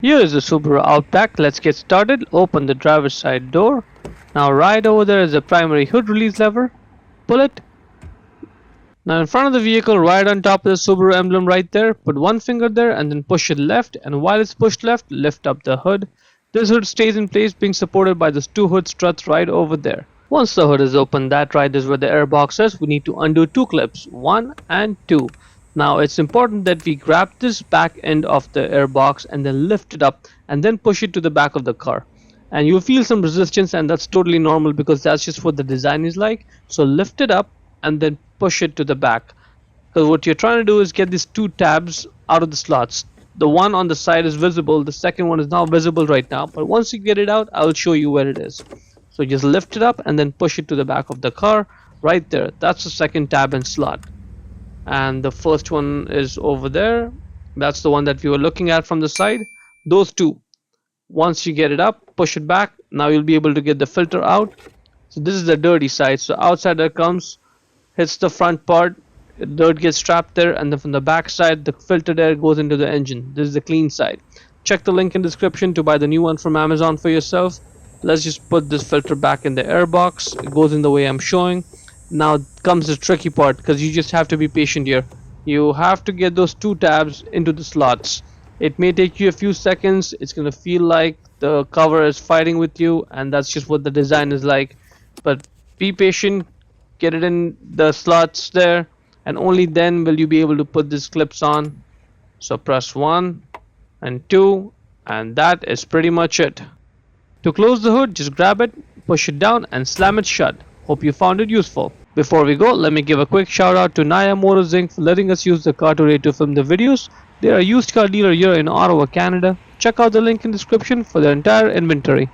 Here is the Subaru Outback. Let's get started. Open the driver's side door. Now right over there is the primary hood release lever. Pull it. Now in front of the vehicle, right on top of the Subaru emblem right there, put one finger there and then push it left, and while it's pushed left, lift up the hood. This hood stays in place being supported by those two hood struts right over there. Once the hood is open, that right is where the airbox is. We need to undo two clips, 1 and 2. Now it's important that we grab this back end of the airbox and then lift it up and then push it to the back of the car. And you'll feel some resistance, and that's totally normal because that's just what the design is like. So lift it up and then push it to the back, because what you're trying to do is get these two tabs out of the slots. The one on the side is visible, the second one is now visible right now, but once you get it out, I'll show you where it is. So just lift it up and then push it to the back of the car right there. That's the second tab and slot, and the first one is over there. That's the one that we were looking at from the side. Those two, once you get it up, push it back. Now you'll be able to get the filter out. So this is the dirty side. So outside that comes, hits the front part, dirt gets trapped there, and then from the back side the filtered air goes into the engine. This is the clean side. Check the link in the description to buy the new one from Amazon for yourself. Let's just put this filter back in the air box. It goes in the way I'm showing. Now comes the tricky part, because you just have to be patient here. You have to get those two tabs into the slots. It may take you a few seconds. It's gonna feel like the cover is fighting with you, and that's just what the design is like. But be patient, get it in the slots there, and only then will you be able to put these clips on. So press 1 and 2, and that is pretty much it. To close the hood, just grab it, push it down, and slam it shut. Hope you found it useful. Before we go, let me give a quick shout out to Naya Motors Inc. for letting us use the car today to film the videos. They are a used car dealer here in Ottawa, Canada. Check out the link in the description for their entire inventory.